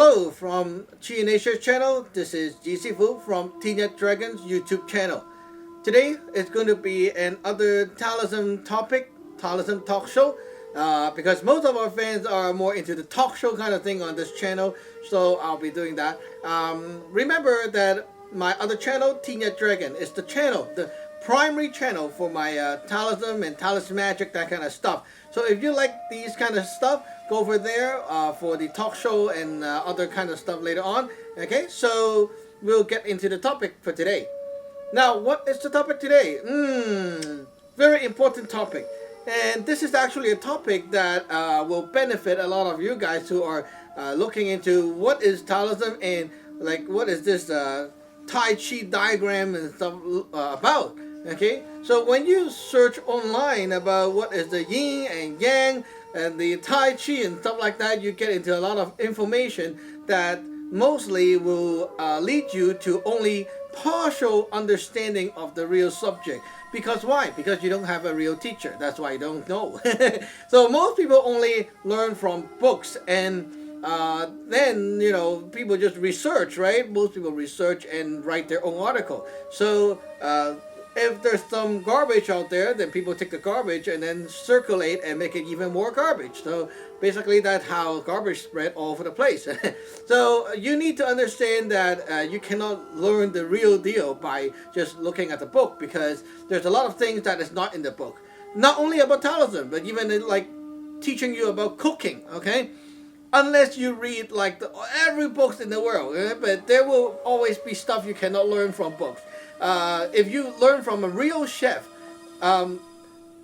Hello from Chi in Asia channel. This is GC Fu from Teenage Dragons YouTube channel. Today is going to be another Taoism topic, Taoism talk show. Because most of our fans are more into the talk show kind of thing on this channel, so I'll be doing that. Remember that my other channel, Teenage Dragon, is the channel, the primary channel for my Taoism and Taoist Magic, that kind of stuff. So if you like these kind of stuff, go over there for the talk show and other kind of stuff later on. Okay, so we'll get into the topic for today. Now, what is the topic today? Very important topic. And this is actually a topic that will benefit a lot of you guys who are looking into what is Taoism and like what is this Tai Chi diagram and stuff about. Okay, so when you search online about what is the Yin and Yang and the Tai Chi and stuff like that, you get into a lot of information that mostly will lead you to only partial understanding of the real subject. Because why? Because you don't have a real teacher. That's why you don't know. So most people only learn from books, and then, you know, people just research, right? Most people research and write their own article. So if there's some garbage out there, then people take the garbage and then circulate and make it even more garbage. So basically that's how garbage spread all over the place. So you need to understand that you cannot learn the real deal by just looking at the book, because there's a lot of things that is not in the book. Not only about Taoism, but even like teaching you about cooking, okay? Unless you read like every book in the world, but there will always be stuff you cannot learn from books. If you learn from a real chef,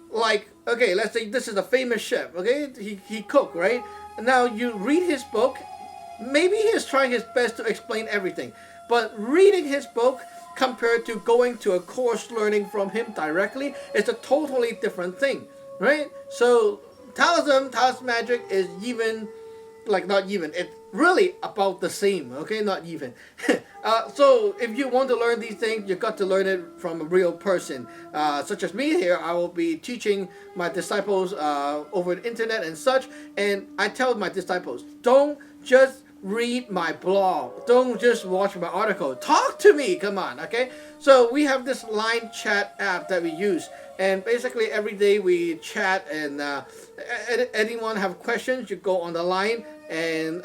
like, okay, let's say this is a famous chef, okay, he cook, right? Now you read his book, maybe he's trying his best to explain everything, but reading his book compared to going to a course learning from him directly is a totally different thing, right? So Taoism, Taoist Magic is even, like not even, it's really about the same, okay, not even. So if you want to learn these things, you got to learn it from a real person, such as me here. I will be teaching my disciples over the internet and such, and I tell my disciples, don't just read my blog, don't just watch my article, talk to me, come on, okay? So we have this line chat app that we use, and basically every day we chat, and anyone have questions, you go on the line and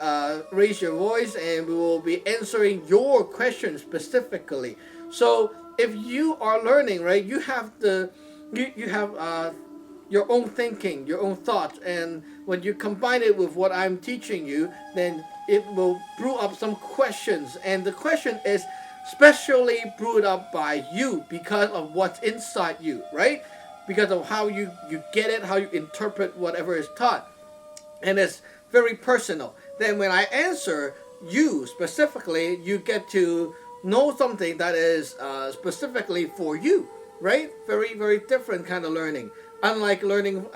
raise your voice, and we will be answering your questions specifically. So if you are learning, right, you have you have your own thinking, your own thoughts, and when you combine it with what I'm teaching you, then it will brew up some questions, and the question is specially brewed up by you because of what's inside you, right? Because of how you get it, how you interpret whatever is taught, and it's very personal. Then when I answer you specifically, you get to know something that is specifically for you, right? Very, very different kind of learning. Unlike learning,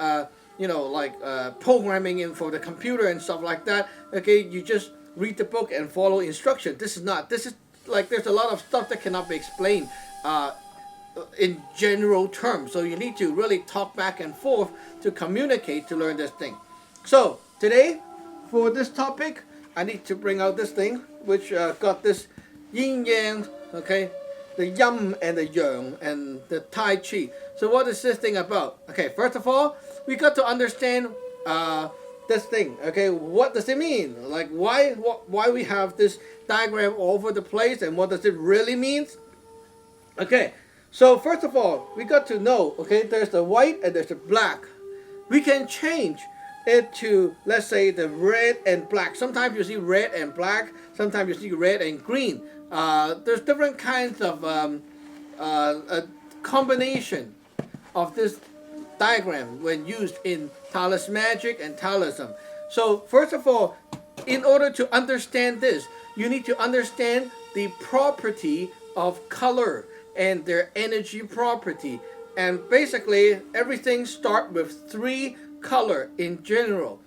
you know, like programming in for the computer and stuff like that. Okay, you just read the book and follow instruction. This is not. This is like there's a lot of stuff that cannot be explained in general terms. So you need to really talk back and forth to communicate to learn this thing. So today, for this topic, I need to bring out this thing, which got this Yin Yang, okay, the Yin and the Yang and the Tai Chi. So what is this thing about? Okay, first of all, we got to understand this thing. Okay, what does it mean? Like why we have this diagram all over the place, and what does it really mean? Okay, so first of all, we got to know, okay, there's the white and there's the black. We can change it to, let's say, the red and black. Sometimes you see red and black, sometimes you see red and green. There's different kinds of a combination of this diagram when used in Taoist Magic and Taoism. So first of all, in order to understand this, you need to understand the property of color and their energy property. And basically everything starts with three color in general.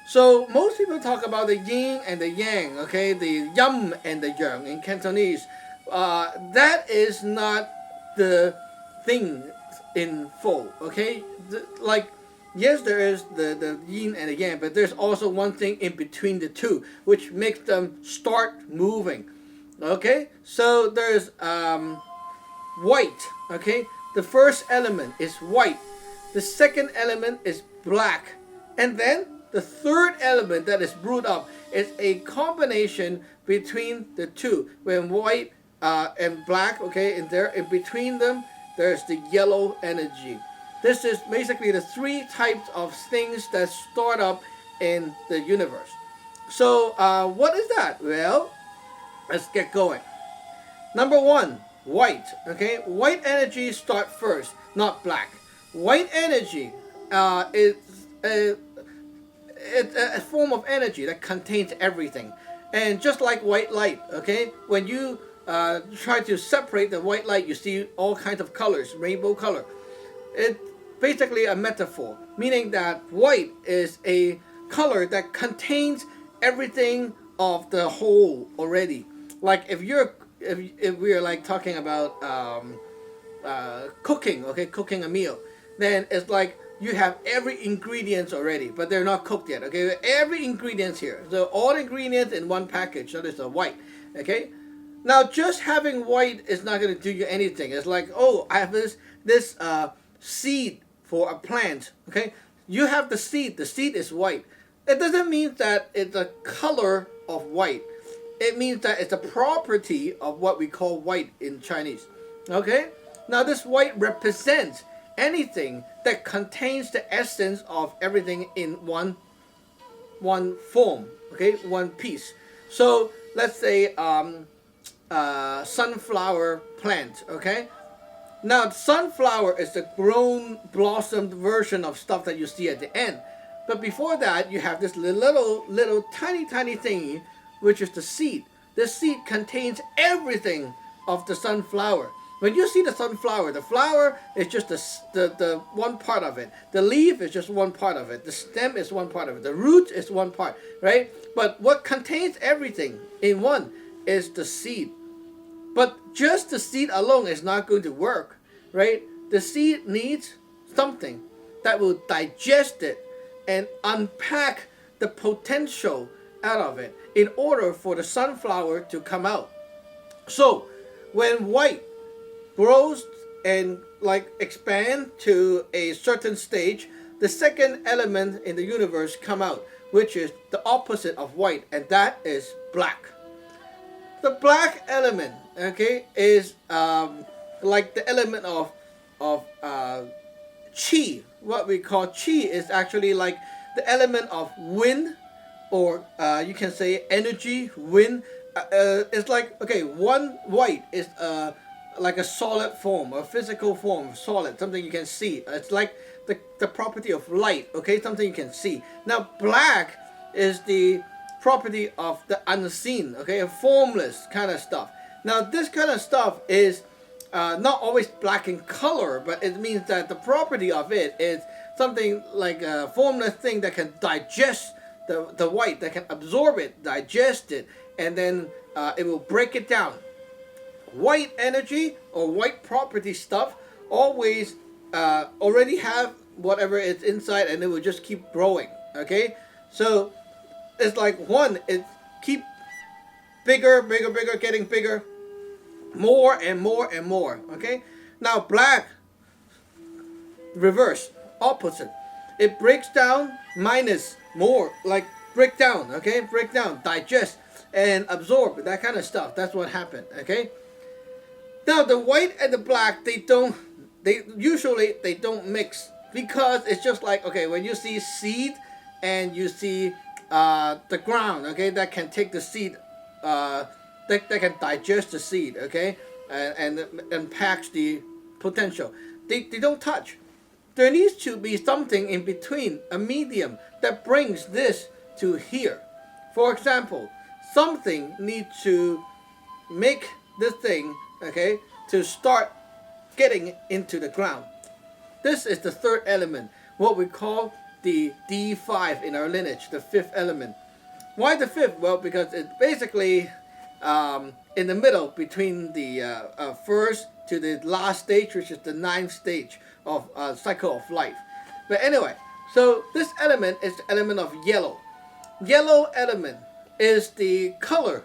So most people talk about the yin and the yang, okay, the yin and the yang in Cantonese. That is not the thing in full, okay? Like yes, there is the yin and the yang, but there's also one thing in between the two, which makes them start moving. Okay, so there's white. Okay, the first element is white. The second element is black, and then the third element that is brewed up is a combination between the two. When white and black, okay, and there in between them, there's the yellow energy. This is basically the three types of things that start up in the universe. So, what is that? Well, let's get going. Number one, white. Okay, white energy start first, not black. White energy is a form of energy that contains everything, and just like white light. Okay, when you try to separate the white light, you see all kinds of colors, rainbow color. It's basically a metaphor, meaning that white is a color that contains everything of the whole already. Like if we're like talking about cooking, okay, cooking a meal, then it's like you have every ingredients already, but they're not cooked yet. Okay, every ingredients here, so all ingredients in one package. So there's a white. Okay, now just having white is not going to do you anything. It's like, oh, I have this seed for a plant. Okay, you have the seed. The seed is white. It doesn't mean that it's a color of white. It means that it's a property of what we call white in Chinese. Okay, now this white represents anything that contains the essence of everything in one form. Okay, one piece. So let's say sunflower plant. Okay, now sunflower is the grown blossomed version of stuff that you see at the end, but before that you have this little tiny thingy, which is the seed. The seed contains everything of the sunflower. When you see the sunflower, the flower is just the one part of it. The leaf is just one part of it. The stem is one part of it. The root is one part, right? But what contains everything in one is the seed. But just the seed alone is not going to work, right? The seed needs something that will digest it and unpack the potential out of it in order for the sunflower to come out. So when white grows and like expand to a certain stage, the second element in the universe come out, which is the opposite of white, and that is black. The black element, okay, is like the element of chi. What we call chi is actually like the element of wind, or you can say energy, wind. It's like, okay, one white is like a solid form, a physical form, solid, something you can see. It's like the property of light, okay, something you can see. Now black is the property of the unseen, okay, a formless kind of stuff. Now this kind of stuff is not always black in color, but it means that the property of it is something like a formless thing that can digest the white, that can absorb it, digest it, and then it will break it down. White energy or white property stuff always already have whatever is inside, and it will just keep growing. Okay, so it's like one, it keep bigger, getting bigger, more and more and more. Okay, now black, reverse, opposite. It breaks down, minus, more, like break down. Okay, break down, digest and absorb, that kind of stuff. That's what happened. Okay. Now the white and the black, they usually don't mix, because it's just like, okay, when you see seed and you see the ground, okay, that can take the seed, that can digest the seed, okay, and packs the potential. They don't touch. There needs to be something in between, a medium that brings this to here. For example, something needs to make this thing, okay, to start getting into the ground. This is the third element, what we call the D5 in our lineage, the fifth element. Why the fifth? Well, because it's basically in the middle between the first to the last stage, which is the ninth stage of cycle of life. But anyway, So this element is the element of yellow. Yellow element is the color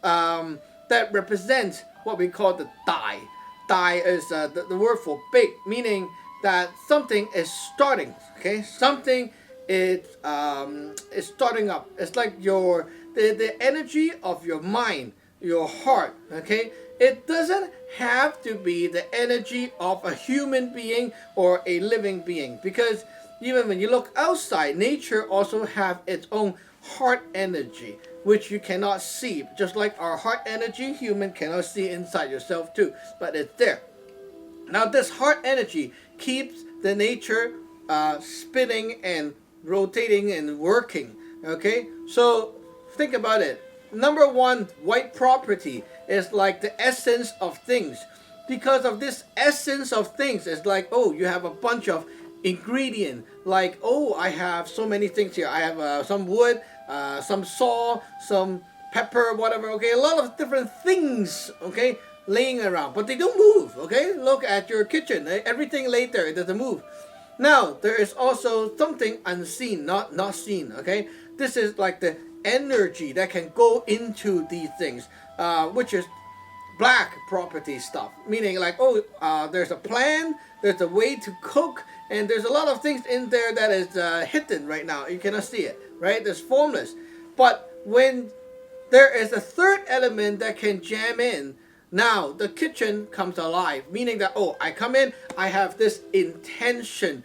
that represents what we call the Dai. Dai is the word for big, meaning that something is starting. Okay, something is starting up. It's like the energy of your mind, your heart. Okay, it doesn't have to be the energy of a human being or a living being, because even when you look outside, nature also have its own heart energy, which you cannot see. Just like our heart energy, human cannot see inside yourself too, but it's there. Now this heart energy keeps the nature spinning and rotating and working. Okay, so think about it. Number one, white property is like the essence of things. Because of this essence of things, it's like, oh, you have a bunch of ingredient, like, oh, I have so many things here. I have some wood, some saw, some pepper, whatever. Okay, a lot of different things, okay, laying around, but they don't move. Okay, look at your kitchen. Everything laid there, it doesn't move. Now there is also something unseen, not seen. Okay, this is like the energy that can go into these things, which is black property stuff, meaning like, oh, there's a plan, there's a way to cook, and there's a lot of things in there that is hidden right now. You cannot see it, right? There's formless. But when there is a third element that can jam in, now the kitchen comes alive, meaning that, oh, I come in, I have this intention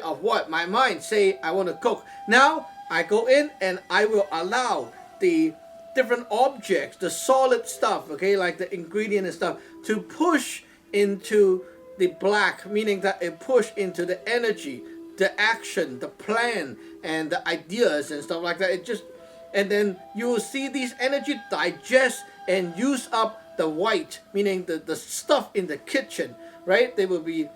of what my mind say I want to cook. Now I go in and I will allow the different objects, the solid stuff, okay, like the ingredient and stuff, to push into the black, meaning that it push into the energy, the action, the plan, and the ideas and stuff like that. It just, and then you will see these energy digest and use up the white, meaning the stuff in the kitchen, right? They will be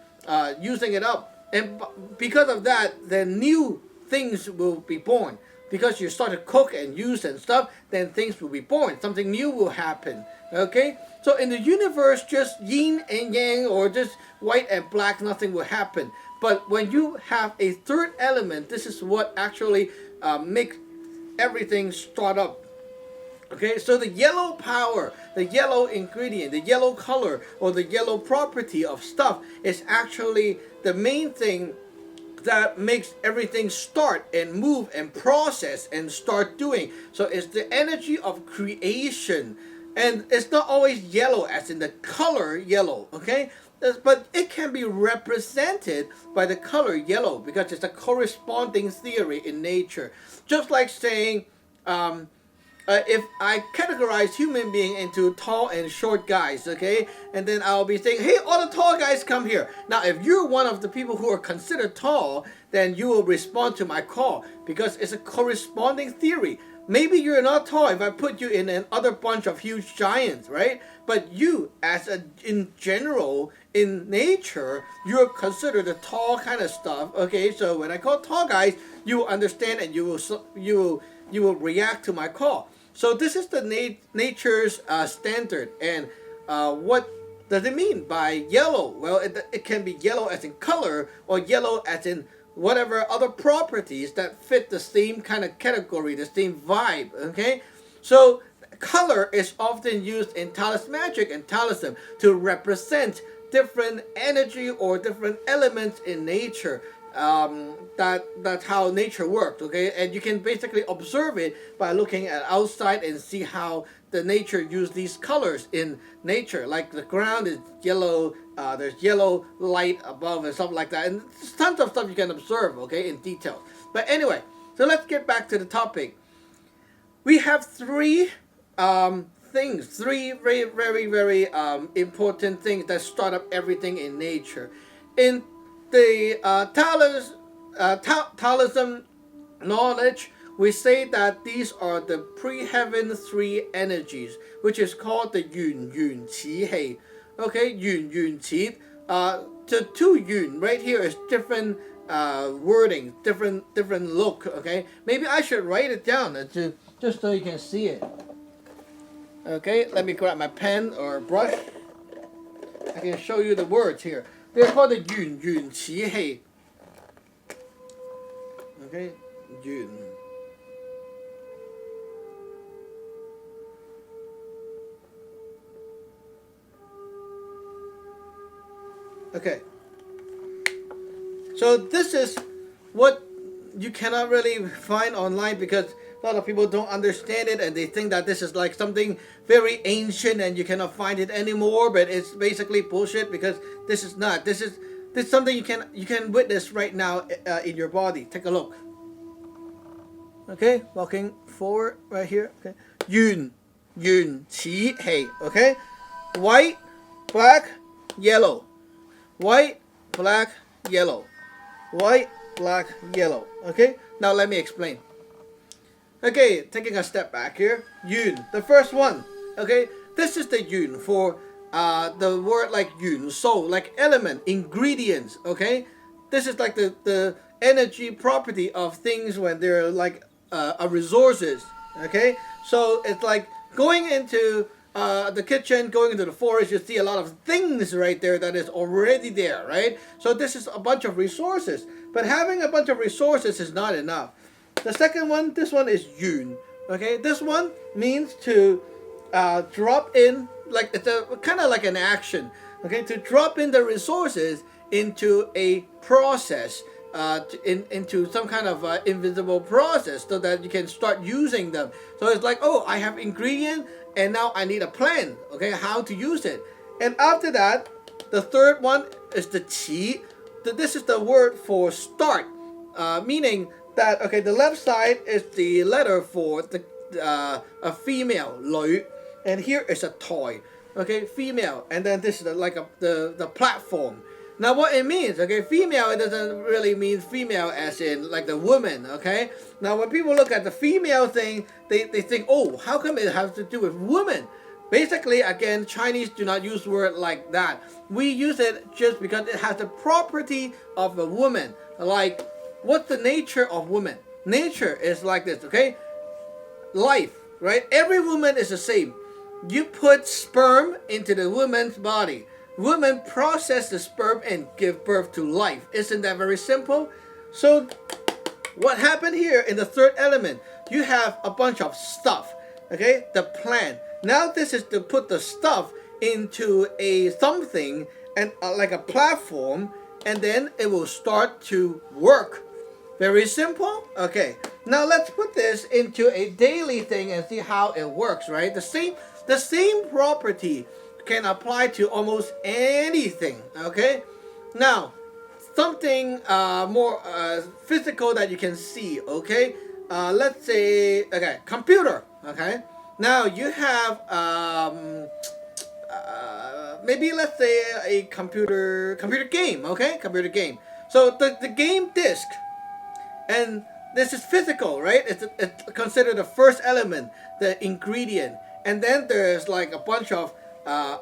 using it up, and because of that, then new things will be born. Because you start to cook and use and stuff, then things will be born. Something new will happen. Okay? So in the universe, just yin and yang, or just white and black, nothing will happen. But when you have a third element, this is what actually makes everything start up. Okay, so the yellow power, the yellow ingredient, the yellow color, or the yellow property of stuff is actually the main thing that makes everything start and move and process and start doing. So it's the energy of creation, and it's not always yellow as in the color yellow, okay, but it can be represented by the color yellow because it's a corresponding theory in nature. Just like saying if I categorize human being into tall and short guys, okay, and then I'll be saying, hey, all the tall guys come here. Now, if you're one of the people who are considered tall, then you will respond to my call because it's a corresponding theory. Maybe you're not tall if I put you in another bunch of huge giants, right? But you, in general, in nature, you're considered the tall kind of stuff, okay? So when I call tall guys, you will understand and you will react to my call. So this is the nature's standard. And what does it mean by yellow? Well, it can be yellow as in color, or yellow as in whatever other properties that fit the same kind of category, the same vibe, okay? So color is often used in Taoist Magic and Taoism to represent different energy or different elements in nature. That's how nature works, okay? And you can basically observe it by looking at outside and see how the nature use these colors in nature. Like the ground is yellow, there's yellow light above and stuff like that, and there's tons of stuff you can observe, okay, in detail. But anyway, so let's get back to the topic. We have three things, three very, very, very important things that start up everything in nature. In the Taoism knowledge, we say that these are the pre-heaven three energies, which is called the Yun Yun Qi Hei. Okay, Yun Yun Qi. The two Yun right here is different wording, different look. Okay, maybe I should write it down just so you can see it. Okay, let me grab my pen or brush. I can show you the words here. They're called the Yun Yun Qi Hei. Okay, Yun. Okay. So this is what you cannot really find online because a lot of people don't understand it and they think that this is like something very ancient and you cannot find it anymore. But it's basically bullshit because this is not. This is something you can witness right now in your body. Take a look. Okay, walking forward right here. Okay, Yun, Qi, Hei. Okay, white, black, yellow, white, black, yellow, white, black, yellow. Okay, now let me explain. Okay, taking a step back here. Yun, the first one. Okay, this is the Yun for the word like Yun, so like element, ingredients. Okay, this is like the energy property of things when they're like resources. Okay, so it's like going into the kitchen, going into the forest, you see a lot of things right there that is already there, right? So this is a bunch of resources, but having a bunch of resources is not enough. The second one, this one is Yun. Okay, this one means to drop in, like it's a kind of like an action. Okay, to drop in the resources into a process, into some kind of invisible process, so that you can start using them. So it's like, oh, I have ingredient, and now I need a plan. Okay, how to use it. And after that, the third one is the qi. This is the word for start, meaning that okay, the left side is the letter for the a female, 女, and here is a toy. Okay, female, and then this is the platform. Now what it means, okay, female, it doesn't really mean female as in like the woman, okay? Now when people look at the female thing, they think, oh, how come it has to do with woman? Basically, again, Chinese do not use word like that. We use it just because it has the property of a woman. Like, what's the nature of woman? Nature is like this, okay? Life, right? Every woman is the same. You put sperm into the woman's body. Women process the sperm and give birth to life. Isn't that very simple? So what happened here in the third element? You have a bunch of stuff. Okay, the plant. Now this is to put the stuff into a something and like a platform, and then it will start to work. Very simple. Okay, now let's put this into a daily thing and see how it works. Right, the same property can apply to almost anything. Okay, now something more physical that you can see. Okay, let's say, okay, computer. Okay, now you have maybe let's say a computer game. Okay, computer game. So the game disc, and this is physical, right? It's considered the first element, the ingredient, and then there's like a bunch of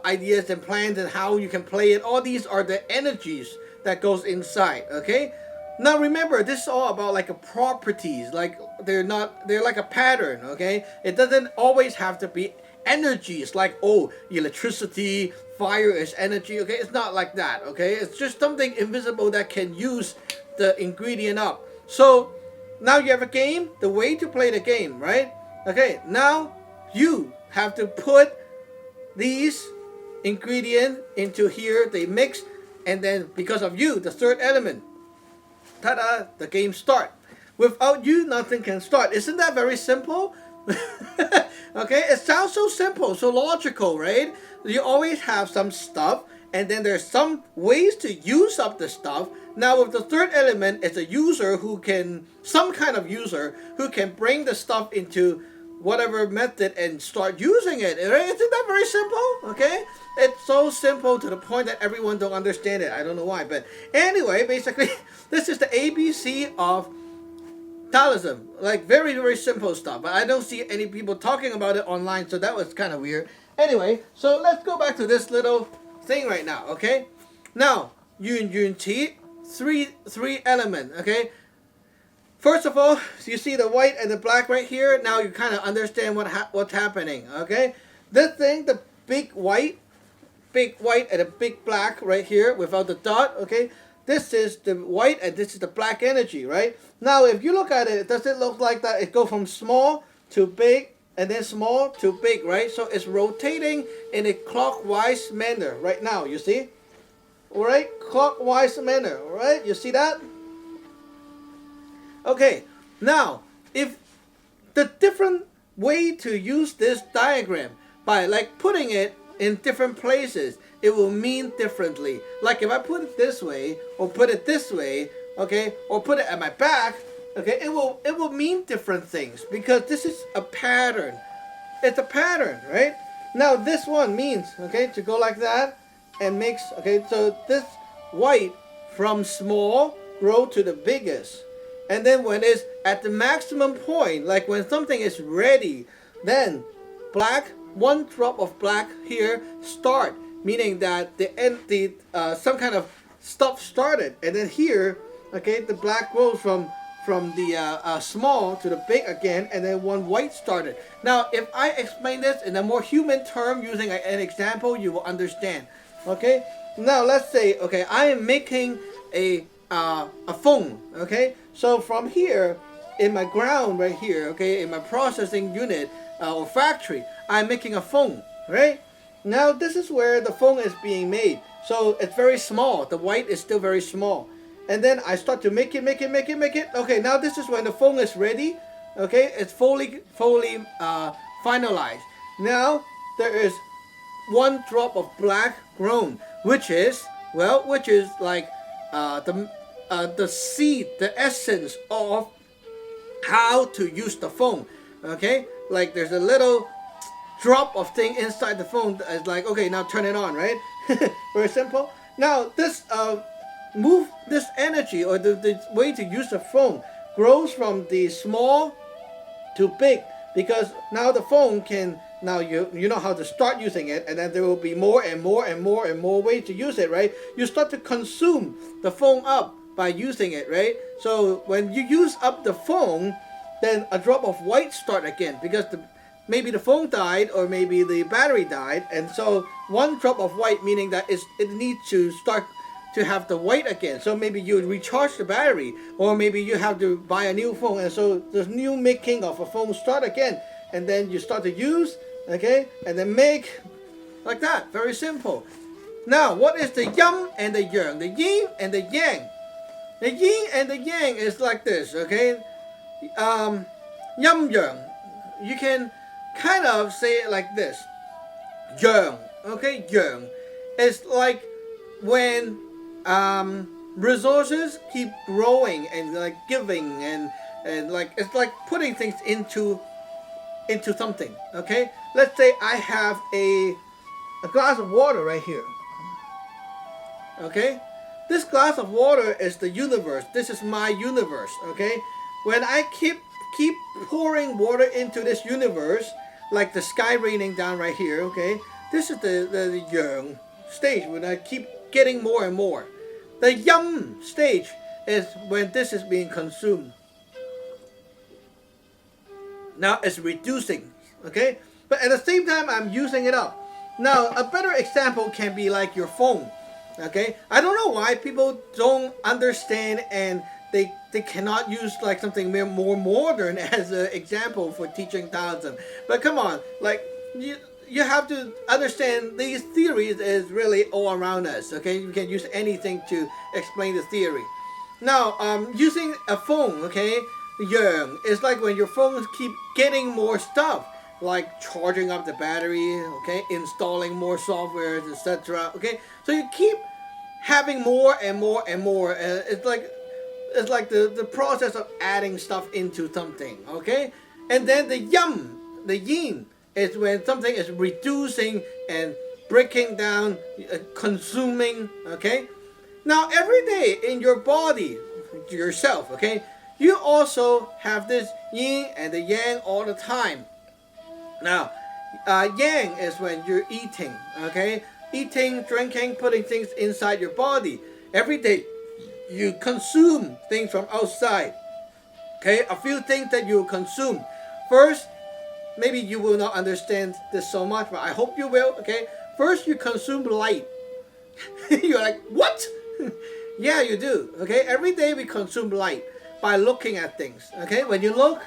ideas and plans and how you can play it. All these are the energies that goes inside. Okay, now remember, this is all about like a properties. Like they're like a pattern. Okay, it doesn't always have to be energies like, oh, electricity, fire is energy. Okay, it's not like that. Okay, it's just something invisible that can use the ingredient up. So now you have a game, the way to play the game, right? Okay, now you have to put these ingredients into here, they mix, and then because of you, the third element, ta-da, the game start. Without you, nothing can start. Isn't that very simple? Okay, it sounds so simple, so logical, right? You always have some stuff, and then there's some ways to use up the stuff. Now with the third element, it's a user who can, some kind of user who can bring the stuff into whatever method and start using it. Right? Isn't that very simple? Okay, it's so simple to the point that everyone don't understand it. I don't know why, but anyway, basically this is the ABC of Taoism. Like very, very simple stuff, but I don't see any people talking about it online, so that was kind of weird. Anyway, so let's go back to this little thing right now. Okay, now Yun Qi, three element. Okay, first of all, you see the white and the black right here. Now you kind of understand what's happening. Okay, this thing, the big white and a big black right here without the dot. Okay, this is the white and this is the black energy, right? Now, if you look at it, does it look like that? It goes from small to big and then small to big, right? So it's rotating in a clockwise manner right now, you see? All right, clockwise manner, all right? You see that? Okay, now, if the different way to use this diagram by like putting it in different places, it will mean differently. Like if I put it this way or put it this way, okay, or put it at my back, okay, it will mean different things because this is a pattern. It's a pattern, right? Now this one means, okay, to go like that and makes, okay, so this white from small grow to the biggest. And then when it's at the maximum point, like when something is ready, then black, one drop of black here start, meaning that some kind of stuff started, and then here, okay, the black grows from the small to the big again, and then one white started. Now, if I explain this in a more human term using an example, you will understand. Okay. Now let's say, okay, I am making a phone. Okay. So from here, in my ground right here, okay, in my processing unit or factory, I'm making a phone, right? Now this is where the phone is being made. So it's very small. The white is still very small. And then I start to make it. Okay, now this is when the phone is ready. Okay, it's fully finalized. Now there is one drop of black grown, which is like the seed, the essence of how to use the phone. Okay, like there's a little drop of thing inside the phone. It's like, okay, now turn it on, right? Very simple. Now this move this energy or the way to use the phone grows from the small to big, because now the phone can, now you know how to start using it, and then there will be more and more and more and more ways to use it, right? You start to consume the phone up by using it, right? So when you use up the phone, then a drop of white start again, because maybe the phone died or maybe the battery died, and so one drop of white, meaning that it needs to start to have the white again. So maybe you recharge the battery, or maybe you have to buy a new phone, and so the new making of a phone start again, and then you start to use, okay, and then make like that. Very simple. Now, what is the yin and the yang? The yin and the yang. The yin and the yang is like this, okay? Yin yang. You can kind of say it like this. Yang, okay? Yang is like when resources keep growing and like giving and like it's like putting things into something. Okay, let's say I have a glass of water right here. Okay, this glass of water is the universe. This is my universe. Okay, when I keep pouring water into this universe, like the sky raining down right here. Okay, this is the yang stage, when I keep getting more and more. The yin stage is when this is being consumed. Now it's reducing, okay? But at the same time, I'm using it up. Now, a better example can be like your phone, okay? I don't know why people don't understand and they cannot use like something more modern as an example for teaching Taoism. But come on, like you have to understand these theories is really all around us, okay? You can use anything to explain the theory. Now, using a phone, okay? Yang is like when your phones keep getting more stuff, like charging up the battery, okay? Installing more software, etc. Okay? So you keep having more and more and more. It's like the process of adding stuff into something, okay? And then the yin, is when something is reducing and breaking down, consuming, okay? Now, every day in your body, yourself, okay, you also have this yin and the yang all the time. Now, yang is when you're eating, okay? Eating, drinking, putting things inside your body. Every day, you consume things from outside, okay? A few things that you consume. First, maybe you will not understand this so much, but I hope you will, okay? First, you consume light. You're like, what? Yeah, you do. Okay, every day we consume light by looking at things. Okay, when you look,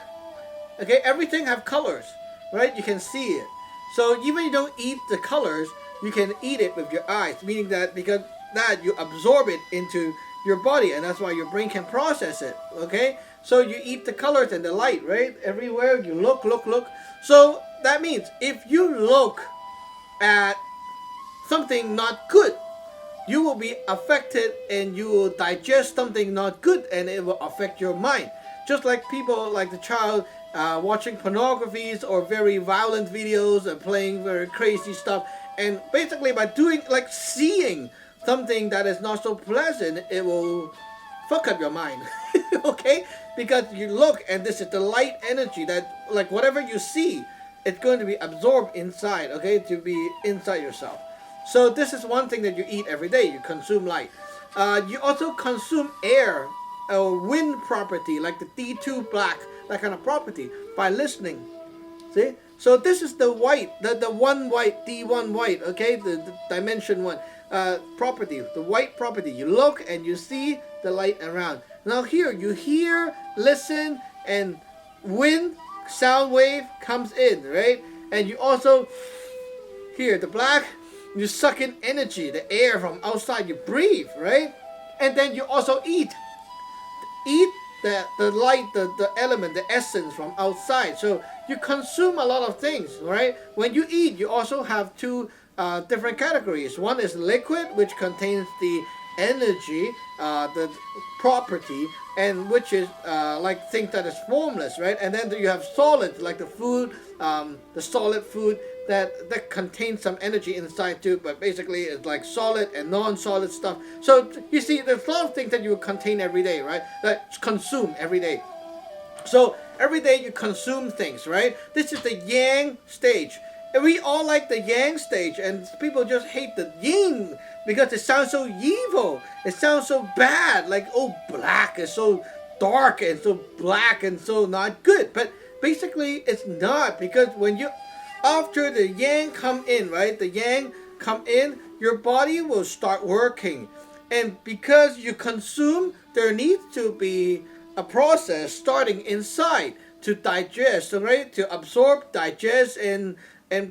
okay, everything have colors, right? You can see it. So even you don't eat the colors, you can eat it with your eyes, meaning that because that you absorb it into your body, and that's why your brain can process it. Okay, so you eat the colors and the light, right? Everywhere you look, look, look. So that means if you look at something not good, you will be affected and you will digest something not good and it will affect your mind. Just like people like the child watching pornographies or very violent videos and playing very crazy stuff, and basically by doing like seeing something that is not so pleasant, it will fuck up your mind. Okay, because you look and this is the light energy that like whatever you see, it's going to be absorbed inside, okay, to be inside yourself. So this is one thing that you eat every day. You consume light. You also consume air or wind property, like the D2 black, that kind of property, by listening. See? So this is the white, the one white, D1 white, okay, the dimension one property, the white property. You look and you see the light around. Now here, you hear, listen, and wind, sound wave comes in, right? And you also hear the black. You suck in energy, the air from outside, you breathe, right? And then you also eat. Eat the light, the element, the essence from outside. So you consume a lot of things, right? When you eat, you also have two different categories. One is liquid, which contains the energy, the property, and which is like things that is formless, right? And then you have solid, like the food, the solid food that contains some energy inside too, but basically it's like solid and non-solid stuff. So you see, there's a lot of things that you contain every day, right? That consume every day. So every day you consume things, right? This is the Yang stage. And we all like the Yang stage, and people just hate the Yin because it sounds so evil. It sounds so bad, like, oh, black is so dark and so black and so not good. But basically it's not, because when you after the Yang come in, right? The Yang come in, your body will start working. And because you consume, there needs to be a process starting inside to digest, right? To absorb, digest, and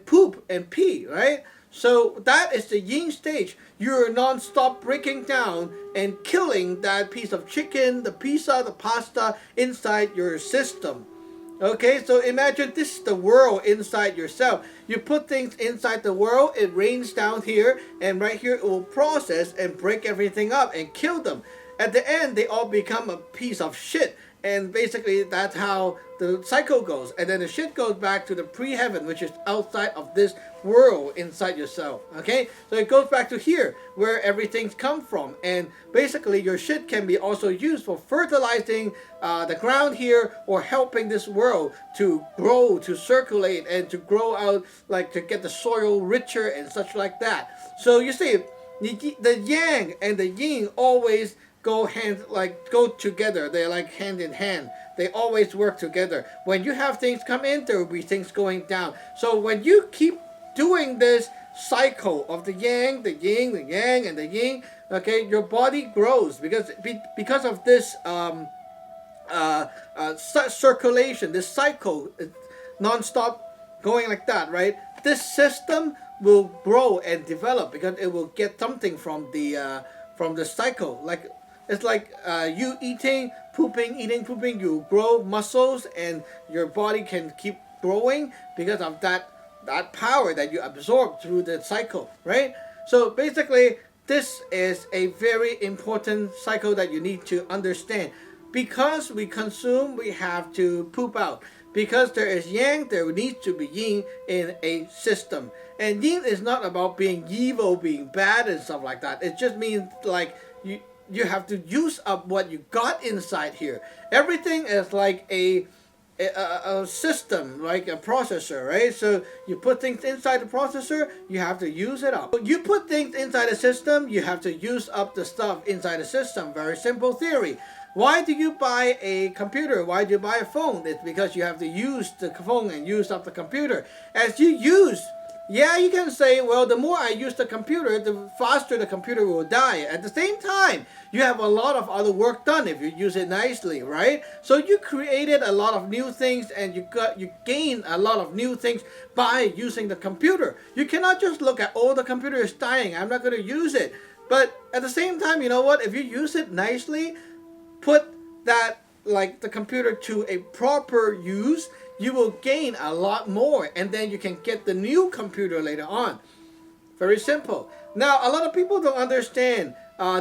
poop and pee, right? So that is the Yin stage. You're non-stop breaking down and killing that piece of chicken, the pizza, the pasta inside your system. Okay, so imagine this is the world inside yourself. You put things inside the world, it rains down here, and right here it will process and break everything up and kill them. At the end, they all become a piece of shit. And basically, that's how the cycle goes. And then the shit goes back to the pre-heaven, which is outside of this world inside yourself. Okay? So it goes back to here, where everything's come from. And basically, your shit can be also used for fertilizing the ground here, or helping this world to grow, to circulate, and to grow out, like to get the soil richer and such like that. So you see, the Yang and the Yin always go together. They're like hand in hand. They always work together. When you have things come in, there will be things going down. So when you keep doing this cycle of the Yang, the Yin, the Yang, and the Yin, okay, your body grows because of this circulation, this cycle, non-stop going like that, right? This system will grow and develop because it will get something from the cycle. Like it's like you eating, pooping, you grow muscles and your body can keep growing because of that power that you absorb through the cycle, right? So basically, this is a very important cycle that you need to understand. Because we consume, we have to poop out. Because there is Yang, there needs to be Yin in a system. And Yin is not about being evil, being bad and stuff like that. It just means like you have to use up what you got inside here. Everything is like a system, like a processor, right? So you put things inside the processor, you have to use it up. You put things inside a system, you have to use up the stuff inside the system. Very simple theory. Why do you buy a computer? Why do you buy a phone? It's because you have to use the phone and use up the computer. As you use Yeah, you can say, well, the more I use the computer, the faster the computer will die. At the same time, you have a lot of other work done if you use it nicely, right? So you created a lot of new things, and you gain a lot of new things by using the computer. You cannot just look at, oh, the computer is dying, I'm not going to use it. But at the same time, you know what? If you use it nicely, put that, like, the computer to a proper use, you will gain a lot more, and then you can get the new computer later on. Very simple. Now, a lot of people don't understand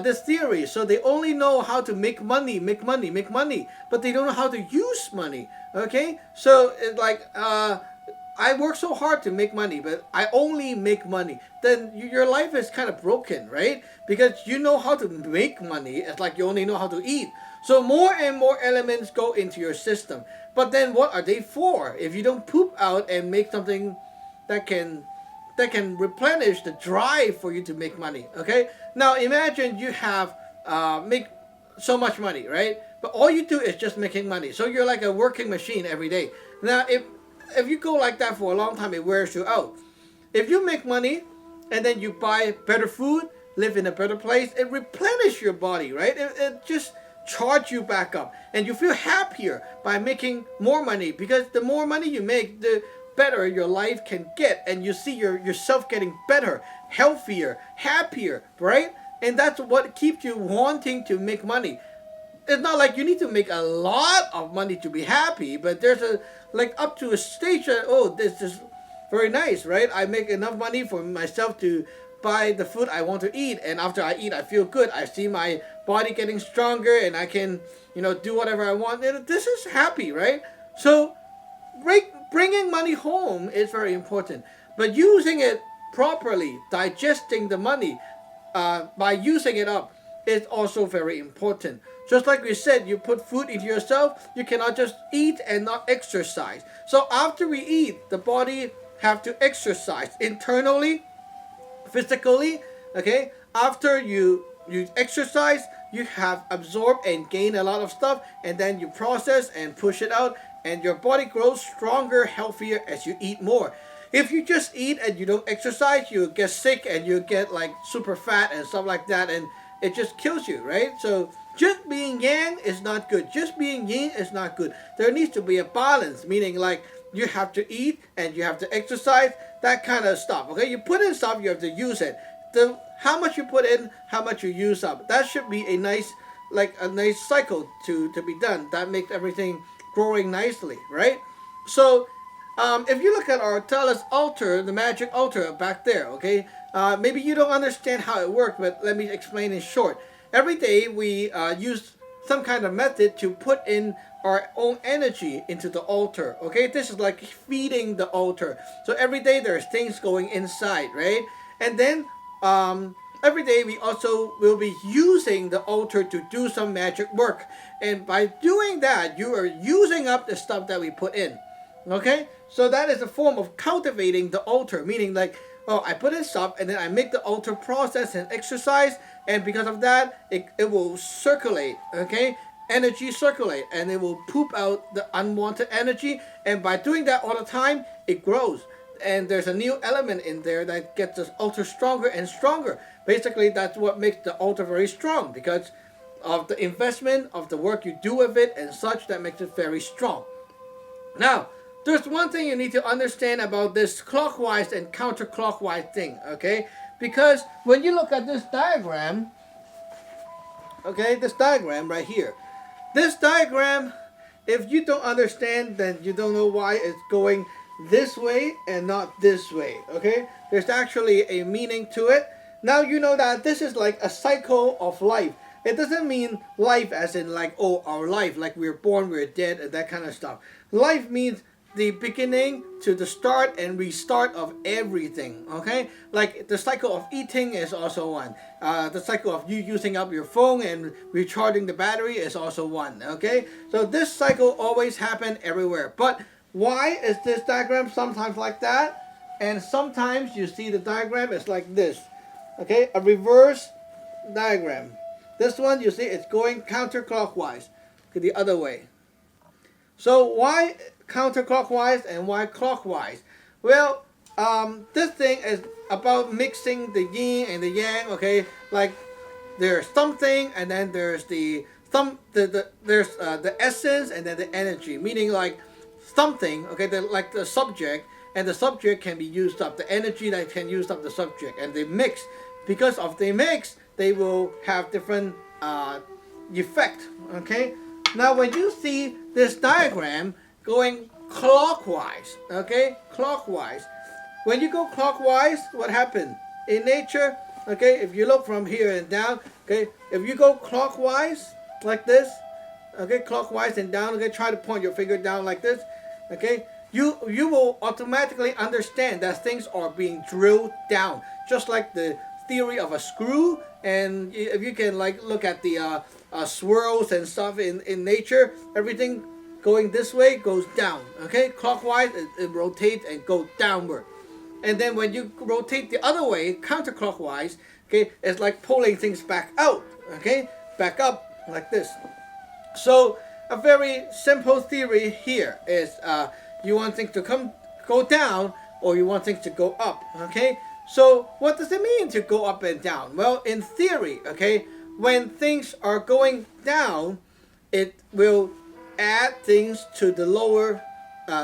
this theory, so they only know how to make money, make money, make money, but they don't know how to use money. Okay, so it's like, I work so hard to make money, but I only make money. Then your life is kind of broken, right? Because you know how to make money, it's like you only know how to eat. So more and more elements go into your system. But then what are they for? If you don't poop out and make something that can replenish the drive for you to make money. Okay. Now imagine you have make so much money, right? But all you do is just making money. So you're like a working machine every day. Now if you go like that for a long time, it wears you out. If you make money and then you buy better food, live in a better place, it replenishes your body, right? It just charge you back up, and you feel happier by making more money, because the more money you make, the better your life can get, and you see yourself getting better, healthier, happier, right? And that's what keeps you wanting to make money. It's not like you need to make a lot of money to be happy, but there's a, like, up to a stage that, oh, this is very nice, right? I make enough money for myself to buy the food I want to eat, and after I eat, I feel good. I see my body getting stronger, and I can, do whatever I want. And this is happy, right? So bringing money home is very important, but using it properly, digesting the money by using it up, is also very important. Just like we said, you put food into yourself, you cannot just eat and not exercise. So after we eat, the body have to exercise internally, physically. Okay, after you exercise, you have absorbed and gained a lot of stuff, and then you process and push it out, and your body grows stronger, healthier as you eat more. If you just eat and you don't exercise, you get sick and you get like super fat and stuff like that, and it just kills you, right? So just being yang is not good, just being yin is not good. There needs to be a balance, meaning like you have to eat and you have to exercise, that kind of stuff. Okay, you put in stuff, you have to use it. How much you put in, how much you use up, that should be a nice cycle to be done. That makes everything growing nicely, right? So if you look at our Taoist altar, the magic altar back there, okay, maybe you don't understand how it works, but let me explain in short. Every day we use some kind of method to put in our own energy into the altar. Okay, this is like feeding the altar. So every day there's things going inside, right? And then every day we also will be using the altar to do some magic work. And by doing that, you are using up the stuff that we put in. Okay, so that is a form of cultivating the altar, meaning like, oh, I put in stuff and then I make the altar process and exercise, and because of that, it will circulate. Okay, energy circulate, and it will poop out the unwanted energy, and by doing that all the time, it grows, and there's a new element in there that gets the altar stronger and stronger. Basically, that's what makes the altar very strong, because of the investment of the work you do with it and such, that makes it very strong. Now there's one thing you need to understand about this clockwise and counterclockwise thing, okay? Because when you look at this diagram, okay, this diagram right here, this diagram, if you don't understand, then you don't know why it's going this way and not this way, okay? There's actually a meaning to it. Now you know that this is like a cycle of life. It doesn't mean life as in like, oh, our life, like we're born, we're dead, and that kind of stuff. Life means the beginning to the start and restart of everything, okay? Like the cycle of eating is also one. The cycle of you using up your phone and recharging the battery is also one, okay? So this cycle always happens everywhere. But why is this diagram sometimes like that? And sometimes you see the diagram is like this, okay? A reverse diagram. This one, you see, it's going counterclockwise, the other way. So why counterclockwise and why clockwise? Well, this thing is about mixing the yin and the yang. Okay, like there's something, and then there's there's the essence, and then the energy. Meaning like something. Okay, like the subject, and the subject can be used up. The energy that can use up the subject, and they mix. Because of they mix, they will have different effect. Okay. Now, when you see this diagram going clockwise, okay, clockwise. When you go clockwise, what happened? In nature, okay, if you look from here and down, okay, if you go clockwise, like this, okay, clockwise and down, okay, try to point your finger down like this, okay, you will automatically understand that things are being drilled down, just like the theory of a screw. And if you can like look at the swirls and stuff in nature, everything going this way goes down, okay, clockwise, it rotates and goes downward. And then when you rotate the other way, counterclockwise, okay, it's like pulling things back out, okay, back up like this. So a very simple theory here is you want things to go down, or you want things to go up, okay. So what does it mean to go up and down? Well, in theory, okay, when things are going down, it will add things to the lower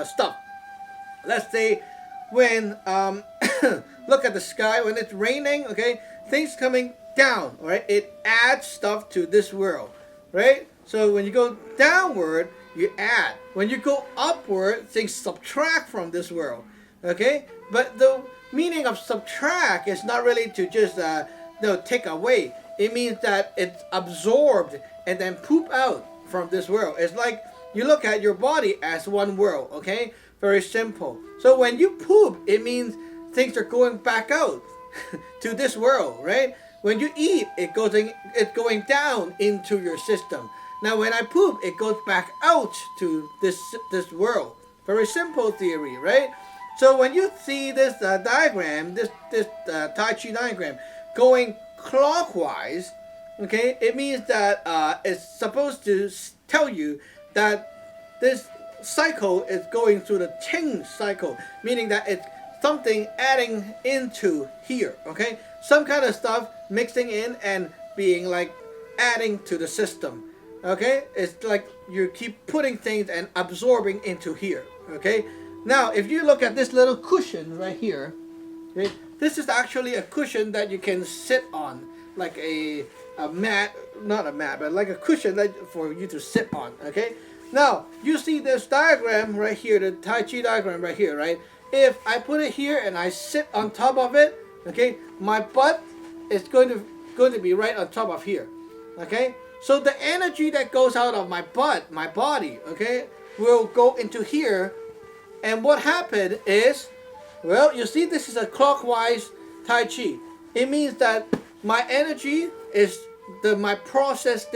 stuff. Let's say when look at the sky when it's raining, okay, things coming down, right, it adds stuff to this world, right? So when you go downward, you add. When you go upward, things subtract from this world, okay. But the meaning of subtract is not really to just take away. It means that it's absorbed and then poop out from this world. It's like you look at your body as one world, okay? Very simple. So when you poop, it means things are going back out to this world, right? When you eat, it's going down into your system. Now when I poop, it goes back out to this world. Very simple theory, right? So when you see this diagram, this Tai Chi diagram going clockwise, okay, it means that it's supposed to tell you that this cycle is going through the Qing cycle, meaning that it's something adding into here, okay, some kind of stuff mixing in and being like adding to the system, okay. It's like you keep putting things and absorbing into here, okay. Now, if you look at this little cushion right here, okay, this is actually a cushion that you can sit on, like a mat, not a mat, but like a cushion that for you to sit on, okay? Now, you see this diagram right here, the Tai Chi diagram right here, right? If I put it here and I sit on top of it, okay, my butt is going to be right on top of here, okay? So the energy that goes out of my butt, my body, okay, will go into here. And what happened is, well, you see this is a clockwise Tai Chi. It means that my energy is my processed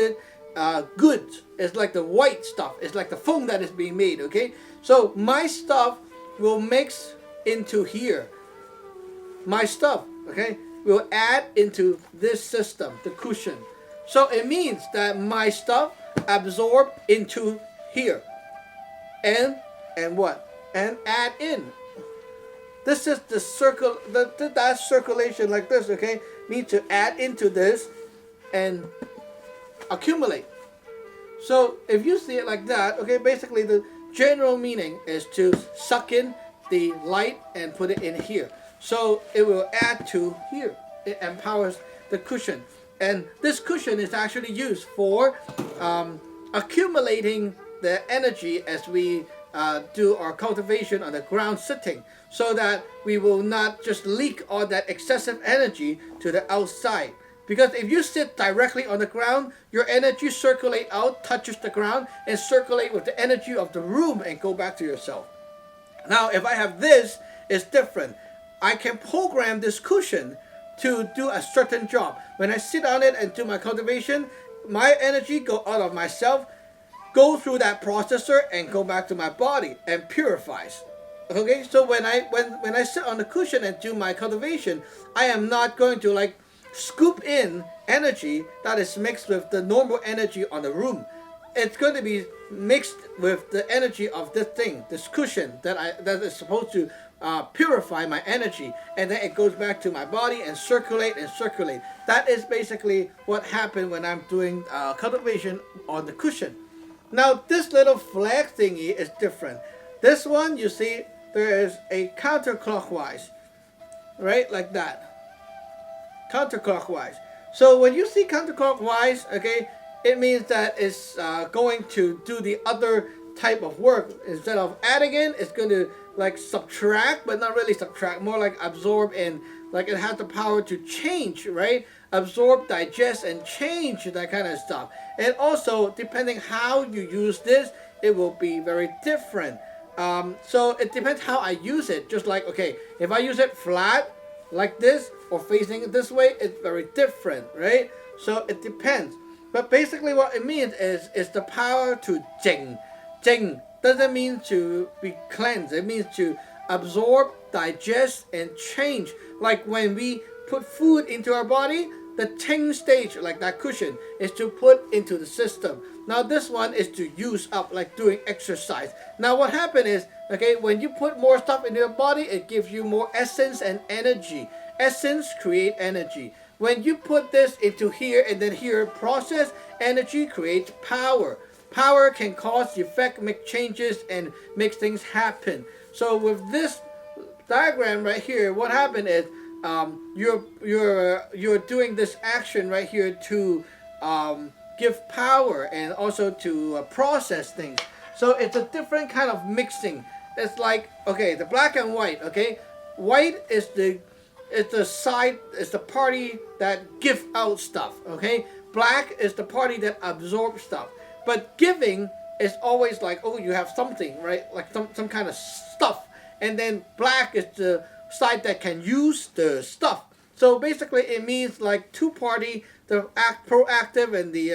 goods. It's like the white stuff. It's like the foam that is being made, okay? So my stuff will mix into here. My stuff, okay, will add into this system, the cushion. So it means that my stuff absorb into here. And what? And add in. This is the circle, that circulation like this, okay, means to add into this and accumulate. So if you see it like that, okay, basically the general meaning is to suck in the light and put it in here. So it will add to here. It empowers the cushion. And this cushion is actually used for accumulating the energy as we do our cultivation on the ground sitting, so that we will not just leak all that excessive energy to the outside. Because if you sit directly on the ground, your energy circulate out, touches the ground, and circulate with the energy of the room and go back to yourself. Now, if I have this, it's different. I can program this cushion to do a certain job. When I sit on it and do my cultivation, my energy go out of myself, go through that processor and go back to my body and purifies. Okay, so when I sit on the cushion and do my cultivation, I am not going to like scoop in energy that is mixed with the normal energy on the room. it's going to be mixed with the energy of this thing, this cushion that is supposed to purify my energy, and then it goes back to my body and circulate and circulate. That is basically what happened when I'm doing cultivation on the cushion. Now this little flag thingy is different. This one, you see, there is a counterclockwise, right, like that. Counterclockwise. So when you see counterclockwise, okay, it means that it's going to do the other type of work. Instead of adding in, it's going to like subtract, but not really subtract, more like absorb, and like it has the power to change, right? Absorb, digest, and change, that kind of stuff. And also, depending how you use this, it will be very different. So it depends how I use it. Just like, okay, if I use it flat like this or facing it this way, it's very different, right? So it depends. But basically what it means is the power to jing. Jing doesn't mean to be cleansed. It means to absorb, digest, and change. Like when we put food into our body, the ting stage, like that cushion, is to put into the system. Now this one is to use up, like doing exercise. Now what happened is, okay, when you put more stuff into your body, it gives you more essence and energy. Essence create energy. When you put this into here and then here, process, energy creates power. Power can cause effect, make changes, and make things happen. So with this diagram right here, what happened is you're doing this action right here to give power and also to process things. So it's a different kind of mixing. It's like, okay, the black and white. Okay, white is the side, is the party that give out stuff. Okay, black is the party that absorbs stuff. But giving is always like, oh, you have something, right? Like some kind of stuff. And then black is the side that can use the stuff. So basically it means like two party, the proactive and the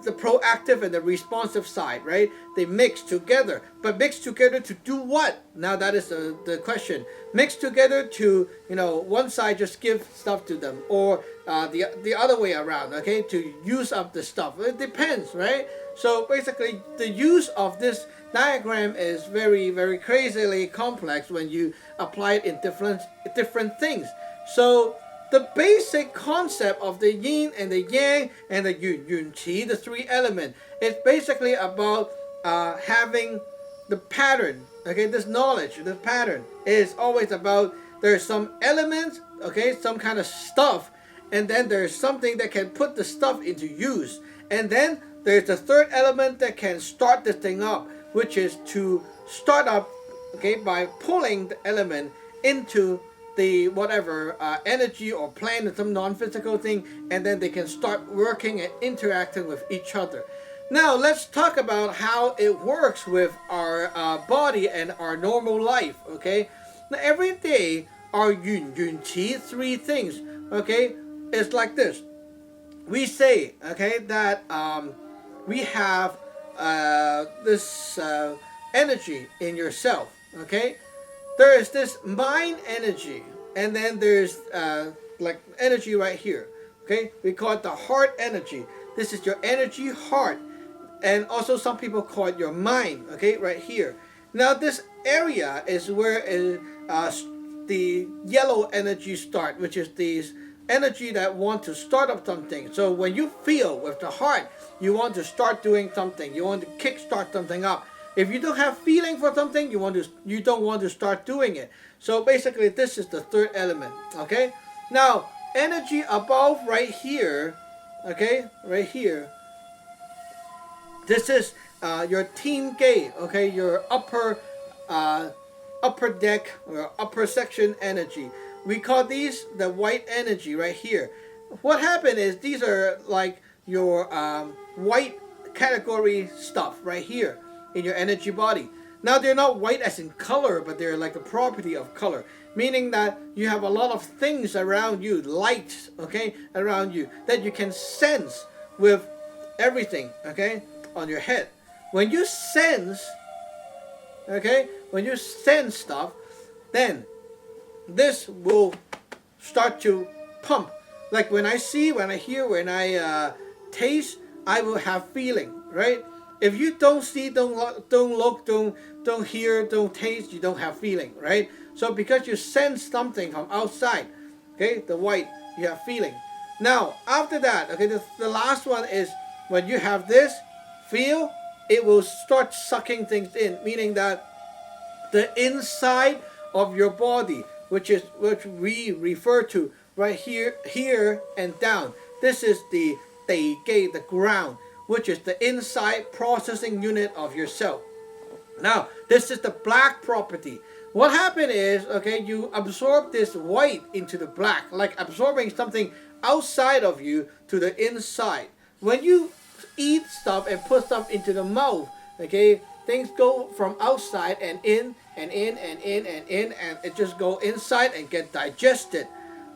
proactive and the responsive side, right? They mix together. But mix together to do what? Now that is the question. Mix together to, you know, one side just give stuff to them, or the other way around, okay? To use up the stuff. It depends, right? So basically the use of this diagram is very, very crazily complex when you apply it in different things. So the basic concept of the yin and the yang and the yun qi, the three elements, is basically about having the pattern. Okay, this knowledge, this pattern is always about there's some elements, okay, some kind of stuff, and then there's something that can put the stuff into use, and then there's the third element that can start this thing up, which is to start up, okay, by pulling the element into the whatever energy or plan, some non-physical thing, and then they can start working and interacting with each other. Now let's talk about how it works with our body and our normal life. Okay, now every day our yun qi, three things, okay, is like this. We say, okay, that we have this energy in yourself. Okay, there is this mind energy, and then there's like energy right here. Okay, we call it the heart energy. This is your energy, heart, and also some people call it your mind. Okay, right here. Now this area is where the yellow energy start, which is these energy that want to start up something. So when you feel with the heart, you want to start doing something. You want to kick start something up. If you don't have feeling for something, you don't want to start doing it. So basically, this is the third element. Okay. Now energy above right here. Okay, right here. This is your team gate. Okay, your upper deck or upper section energy. We call these the white energy right here. What happened is these are like your white category stuff right here in your energy body. Now they're not white as in color, but they're like the property of color, meaning that you have a lot of things around you, lights, okay, around you that you can sense with everything, okay, on your head. When you sense, okay, when you sense stuff, then this will start to pump. Like when I see, when I hear, when I taste, I will have feeling, right? If you don't see, don't look, don't hear, don't taste, you don't have feeling, right? So because you sense something from outside, okay, the white, you have feeling. Now after that, okay, the last one is when you have this feel, it will start sucking things in, meaning that the inside of your body, which we refer to right here and down. This is the Daige, the ground, which is the inside processing unit of yourself. Now, this is the black property. What happened is, okay, you absorb this white into the black, like absorbing something outside of you to the inside. When you eat stuff and put stuff into the mouth, okay, things go from outside and in and in and in and in, and it just go inside and get digested.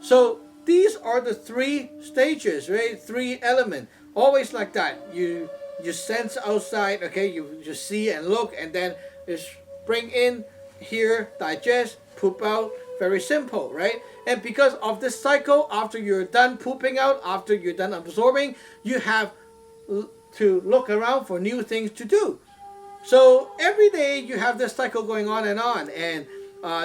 So these are the three stages, right? Three elements, always like that. You sense outside, okay, you see and look, and then just bring in here, digest, poop out. Very simple, right? And because of this cycle, after you're done pooping out, after you're done absorbing, you have to look around for new things to do. So every day you have this cycle going on, and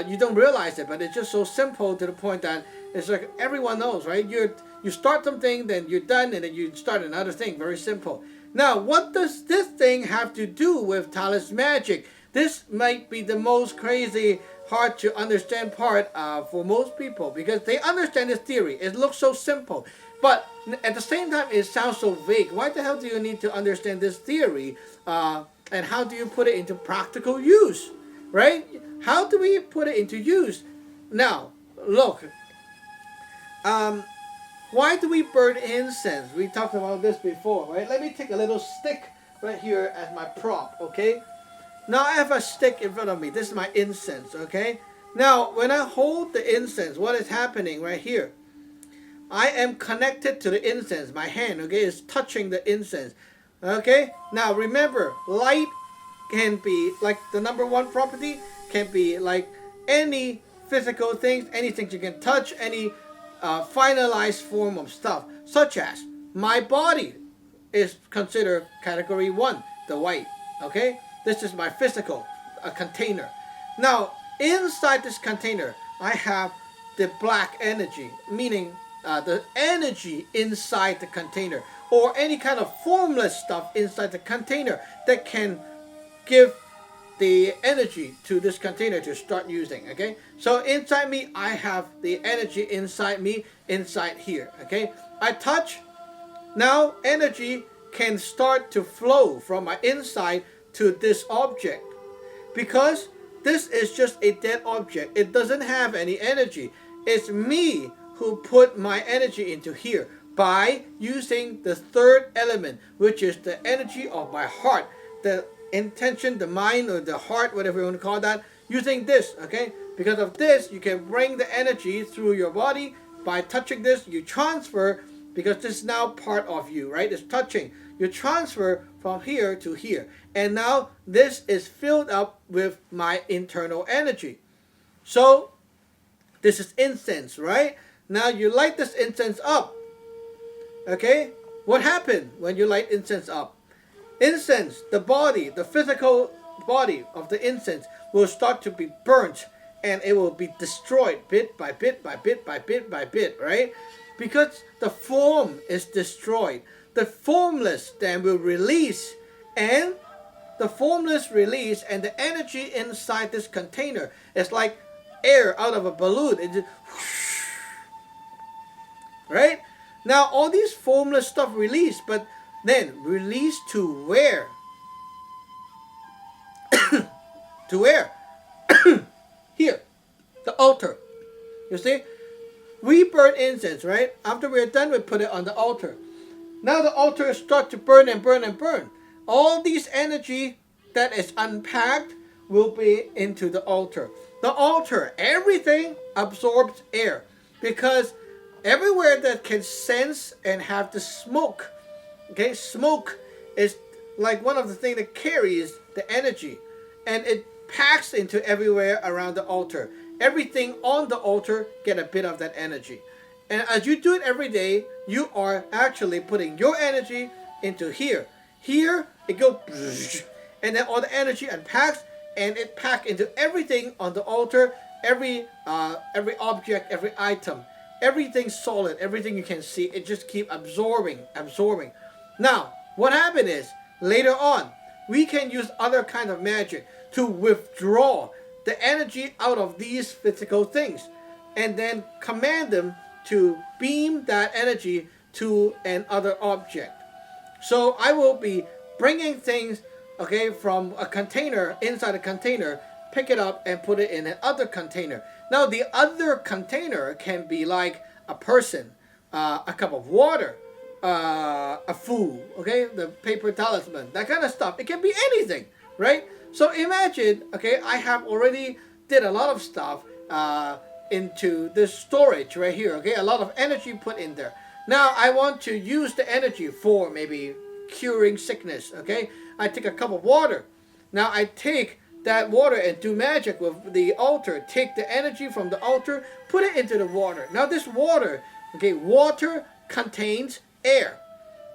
you don't realize it, but it's just so simple to the point that it's like everyone knows, right? You start something, then you're done, and then you start another thing. Very simple. Now, what does this thing have to do with Taoist magic? This might be the most crazy, hard to understand part for most people, because they understand this theory. It looks so simple, but at the same time, it sounds so vague. Why the hell do you need to understand this theory? And how do you put it into practical use, right? How do we put it into use? Now, look. Why do we burn incense? We talked about this before, right? Let me take a little stick right here as my prop, okay? Now I have a stick in front of me. This is my incense, okay? Now, when I hold the incense, what is happening right here? I am connected to the incense. My hand, okay, is touching the incense. Okay? Now remember, light can be like the number one property, can be like any physical things, anything you can touch, any finalized form of stuff, such as my body is considered category 1, the white. Okay? This is my physical container. Now, inside this container, I have the black energy, meaning the energy inside the container, or any kind of formless stuff inside the container that can give the energy to this container to start using. Okay, so inside me I have the energy inside me, inside here. Okay, I touch. Now energy can start to flow from my inside to this object, because this is just a dead object. It doesn't have any energy. It's me who put my energy into here by using the third element, which is the energy of my heart, the intention, the mind, or the heart, whatever you want to call that, using this. Okay, because of this you can bring the energy through your body. By touching this, you transfer, because this is now part of you, right? It's touching. You transfer from here to here, and now this is filled up with my internal energy. So this is incense, right? Now you light this incense up. Okay, what happened when you light incense up? Incense, the body, the physical body of the incense will start to be burnt, and it will be destroyed bit by bit by bit by bit by bit, right? Because the form is destroyed. The formless then will release, and the formless release, and the energy inside this container is like air out of a balloon. It just whoosh, right? Now all these formless stuff release, but then release to where? To where? Here, the altar. You see, we burn incense, right? After we're done, we put it on the altar. Now the altar starts to burn and burn and burn. All these energy that is unpacked will be into the altar. The altar, everything absorbs air, because everywhere that can sense and have the smoke, okay, smoke is like one of the things that carries the energy, and it packs into everywhere around the altar. Everything on the altar get a bit of that energy. And as you do it every day, you are actually putting your energy into here. Here it goes, and then all the energy unpacks, and it packs into everything on the altar, every object, every item, everything solid, everything you can see. It just keep absorbing. Now, what happened is later on we can use other kind of magic to withdraw the energy out of these physical things, and then command them to beam that energy to another object. So I will be bringing things, okay, from a container, inside a container, pick it up and put it in another container. Now the other container can be like a person, a cup of water, a food, okay, the paper talisman, that kind of stuff. It can be anything, right? So imagine, okay, I have already did a lot of stuff into this storage right here, okay, a lot of energy put in there. Now I want to use the energy for maybe curing sickness, okay? I take a cup of water. Now I take that water and do magic with the altar. Take the energy from the altar, put it into the water. Now this water, okay, water contains air.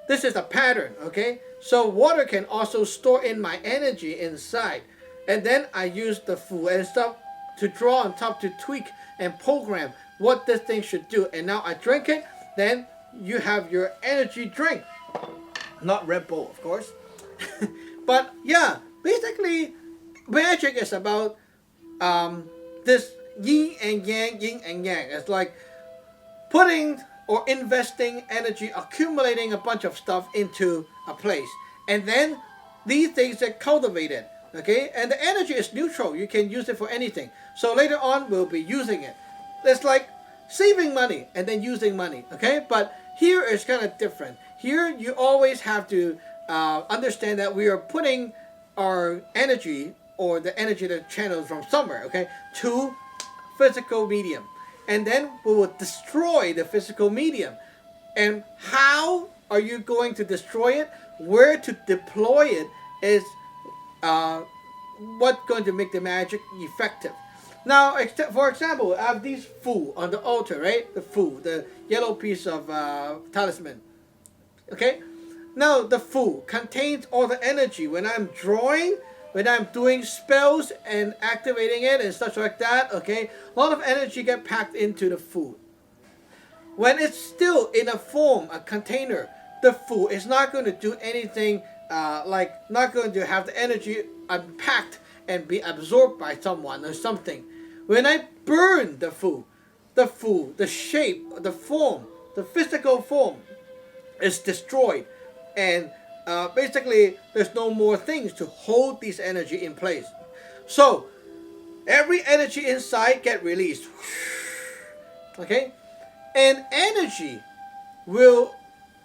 This is a pattern, okay? So water can also store in my energy inside. And then I use the food and stuff to draw on top, to tweak and program what this thing should do. And now I drink it, then you have your energy drink. Not Red Bull, of course. But yeah, basically magic is about this yin and yang, yin and yang. It's like putting or investing energy, accumulating a bunch of stuff into a place, and then these things are cultivated, okay? And the energy is neutral. You can use it for anything. So later on we'll be using it. It's like saving money and then using money, okay? But here it's kind of different. Here you always have to understand that we are putting our energy, or the energy that channels from somewhere, okay, to physical medium. And then we will destroy the physical medium. And how are you going to destroy it? Where to deploy it is what's going to make the magic effective. Now, for example, I have these fu on the altar, right? The fu, the yellow piece of talisman. Okay? Now, the fu contains all the energy. When I'm drawing, when I'm doing spells and activating it and stuff like that, okay, a lot of energy get packed into the fu. When it's still in a form, a container, the fu is not going to do anything, not going to have the energy unpacked and be absorbed by someone or something. When I burn the fu, the shape, the form, the physical form is destroyed, and basically there's no more things to hold this energy in place. So every energy inside get released, okay, and energy will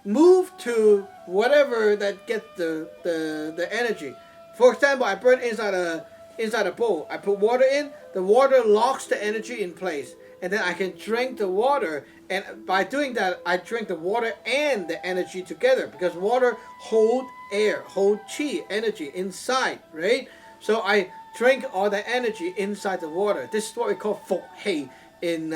move to whatever that gets the energy. For example, I burn inside a bowl. I put water in. The water locks the energy in place, and then I can drink the water. And by doing that, I drink the water and the energy together, because water hold air, hold chi, energy inside, right? So I drink all the energy inside the water. This is what we call fok hei in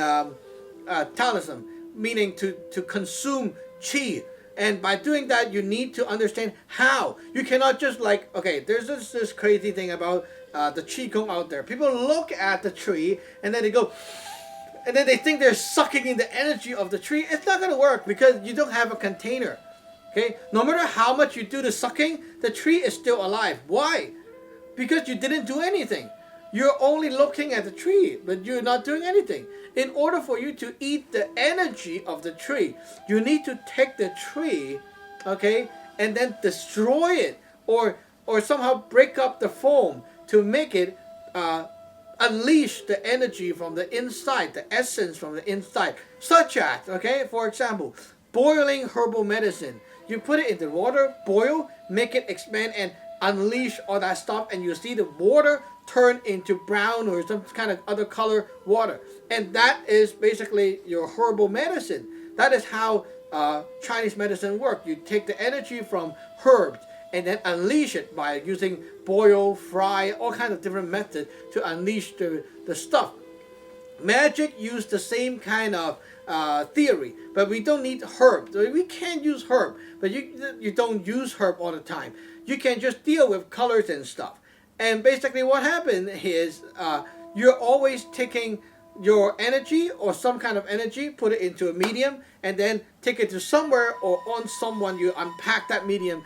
Taoism, meaning to consume chi. And by doing that, you need to understand how. You cannot just like, okay, there's this crazy thing about the qigong out there. People look at the tree and then they go, and then they think they're sucking in the energy of the tree. It's not going to work because you don't have a container. Okay? No matter how much you do the sucking, the tree is still alive. Why? Because you didn't do anything. You're only looking at the tree, but you're not doing anything. In order for you to eat the energy of the tree, you need to take the tree, okay, and then destroy it, or somehow break up the form to make it unleash the energy from the inside, the essence from the inside. Such as, okay, for example, boiling herbal medicine. You put it in the water, boil, make it expand and unleash all that stuff, and you see the water turn into brown or some kind of other color water. And that is basically your herbal medicine. That is how Chinese medicine works. You take the energy from herbs and then unleash it by using boil, fry, all kinds of different methods to unleash the stuff. Magic use the same kind of theory, but we don't need herb. We can use herb, but you don't use herb all the time. You can just deal with colors and stuff. And basically, what happened is you're always taking your energy or some kind of energy, put it into a medium, and then take it to somewhere or on someone. You unpack that medium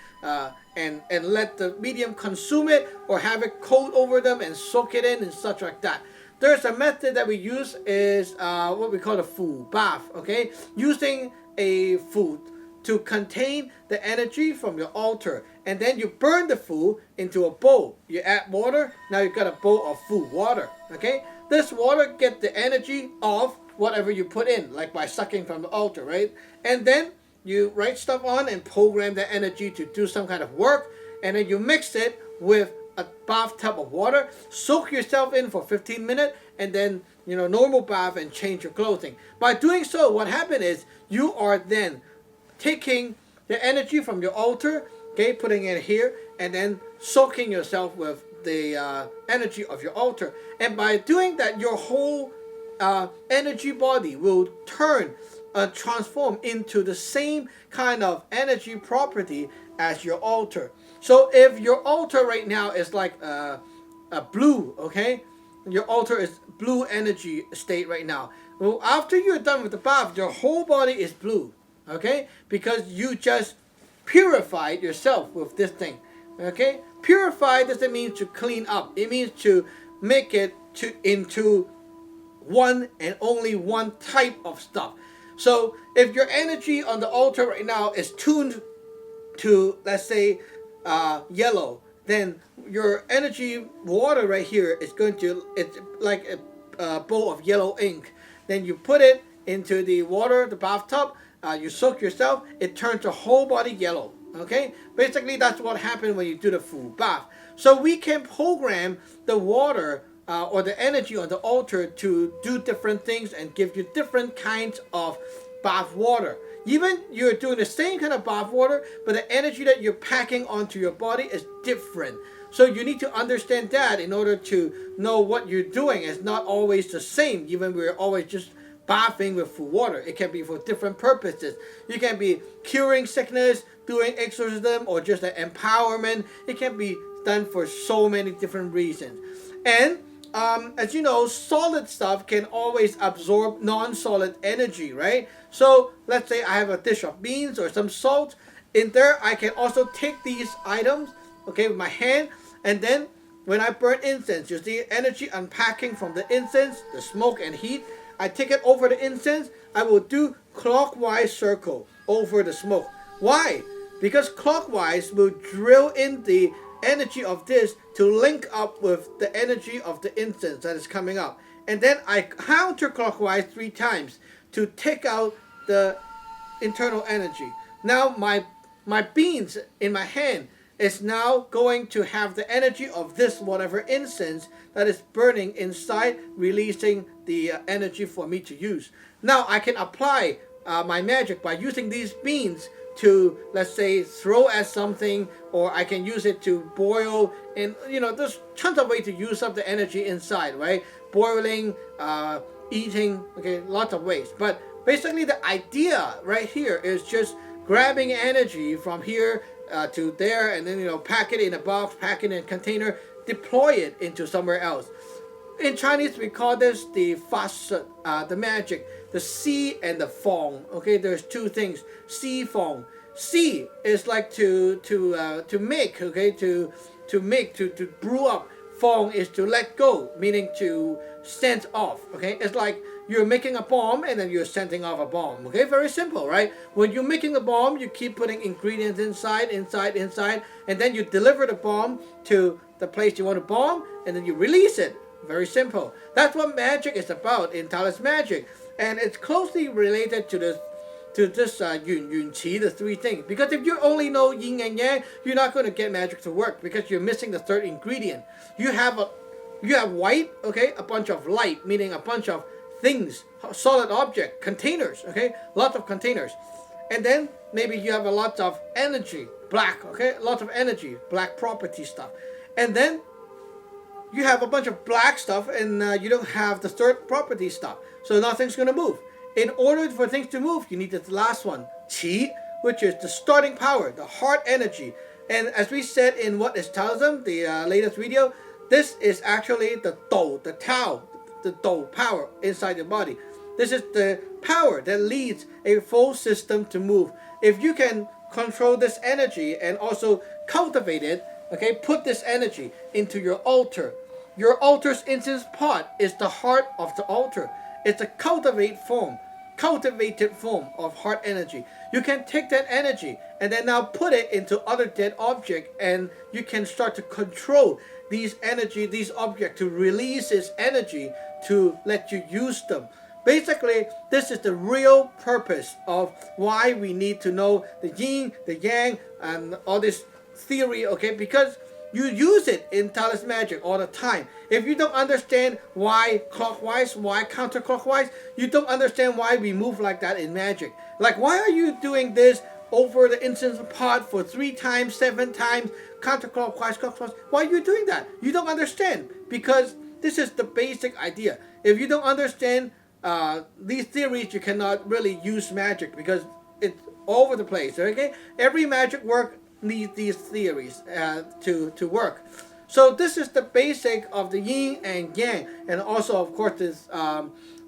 and let the medium consume it, or have it coat over them and soak it in and such like that. There's a method that we use is what we call a fu bath. Okay, using a fu to contain the energy from your altar, and then you burn the fu into a bowl. You add water. Now you've got a bowl of fu water. Okay, this water gets the energy of whatever you put in, like by sucking from the altar, right? And then you write stuff on and program the energy to do some kind of work, and then you mix it with a bathtub of water, soak yourself in for 15 minutes, and then normal bath and change your clothing. By doing so, what happened is you are then taking the energy from your altar, okay, putting it here, and then soaking yourself with the energy of your altar. And by doing that, your whole energy body will transform into the same kind of energy property as your altar. So if your altar right now is like a blue, okay, your altar is blue energy state right now. Well, after you're done with the bath, your whole body is blue, okay, because you just purified yourself with this thing, okay. Purify doesn't mean to clean up. It means to make it into one and only one type of stuff. So if your energy on the altar right now is tuned to, let's say, yellow, then your energy water right here is going to, it's like a bowl of yellow ink. Then you put it into the water, the bathtub, you soak yourself, it turns your whole body yellow. Okay, basically that's what happened when you do the full bath. So we can program the water or the energy on the altar to do different things and give you different kinds of bath water. Even you're doing the same kind of bath water, but the energy that you're packing onto your body is different. So you need to understand that in order to know what you're doing. It's not always the same, even we're always just bathing with full water. It can be for different purposes. You can be curing sickness, doing exorcism, or just an empowerment. It can be done for so many different reasons. And as you know, solid stuff can always absorb non-solid energy, right? So let's say I have a dish of beans or some salt. In there, I can also take these items, okay, with my hand, and then when I burn incense, you see energy unpacking from the incense, the smoke and heat. I take it over the incense. I will do clockwise circle over the smoke. Why? Because clockwise will drill in the energy of this to link up with the energy of the incense that is coming up. And then I counterclockwise 3 times to take out the internal energy. Now my beans in my hand is now going to have the energy of this whatever incense that is burning inside, releasing the energy for me to use. Now I can apply my magic by using these beans to, let's say, throw at something, or I can use it to boil. And there's tons of ways to use up the energy inside, right? Boiling, eating, okay, lots of ways. But basically the idea right here is just grabbing energy from here to there, and then pack it in a box, pack it in a container, deploy it into somewhere else. In Chinese we call this the the magic, the si and the fong. Okay, there's 2 things, si fong. Si is like to make, okay, to make, to brew up. Fong is to let go, meaning to send off. Okay, it's like you're making a bomb and then you're sending off a bomb. Okay, very simple, right? When you're making a bomb, you keep putting ingredients inside, and then you deliver the bomb to the place you want to bomb, and then you release it. Very simple. That's what magic is about in Taoist magic, and it's closely related to this Yun Yun Qi, the 3 things. Because if you only know Yin and Yang, you're not going to get magic to work because you're missing the 3rd ingredient. You have white, okay, a bunch of light, meaning a bunch of things, solid object, containers, okay, lots of containers, and then maybe you have a lot of energy, black, okay, lots of energy, black property stuff, and then you have a bunch of black stuff and you don't have the third property stuff. So nothing's going to move. In order for things to move, you need the last one, qi, which is the starting power, the heart energy. And as we said in What is Taoism, the latest video, this is actually the Dao, the Tao, the Dao power inside the body. This is the power that leads a full system to move. If you can control this energy and also cultivate it, okay, put this energy into your altar. Your altar's incense pot is the heart of the altar. It's a cultivated form of heart energy. You can take that energy and then now put it into other dead object, and you can start to control these objects, to release its energy to let you use them. Basically, this is the real purpose of why we need to know the yin, the yang, and all this theory, okay? Because you use it in Taoist magic all the time. If you don't understand why clockwise, why counterclockwise, you don't understand why we move like that in magic. Like, why are you doing this over the incense pot for 3 times, 7 times, counterclockwise, clockwise? Why are you doing that? You don't understand, because this is the basic idea. If you don't understand these theories, you cannot really use magic, because it's all over the place, okay? Every magic work needs these theories to work. So this is the basic of the yin and yang, and also of course this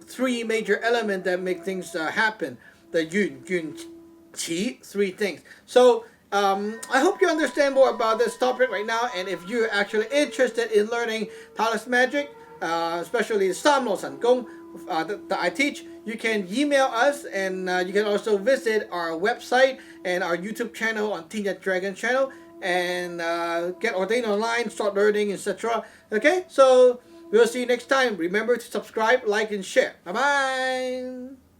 3 major elements that make things happen. The yun, qi, 3 things. So I hope you understand more about this topic right now, and if you're actually interested in learning Taoist magic, especially the Samlo San Gong that I teach, you can email us, and you can also visit our website and our YouTube channel on Yin Yang Dragon channel, and get ordained online, start learning, etc. Okay, so we'll see you next time. Remember to subscribe, like, and share. Bye bye.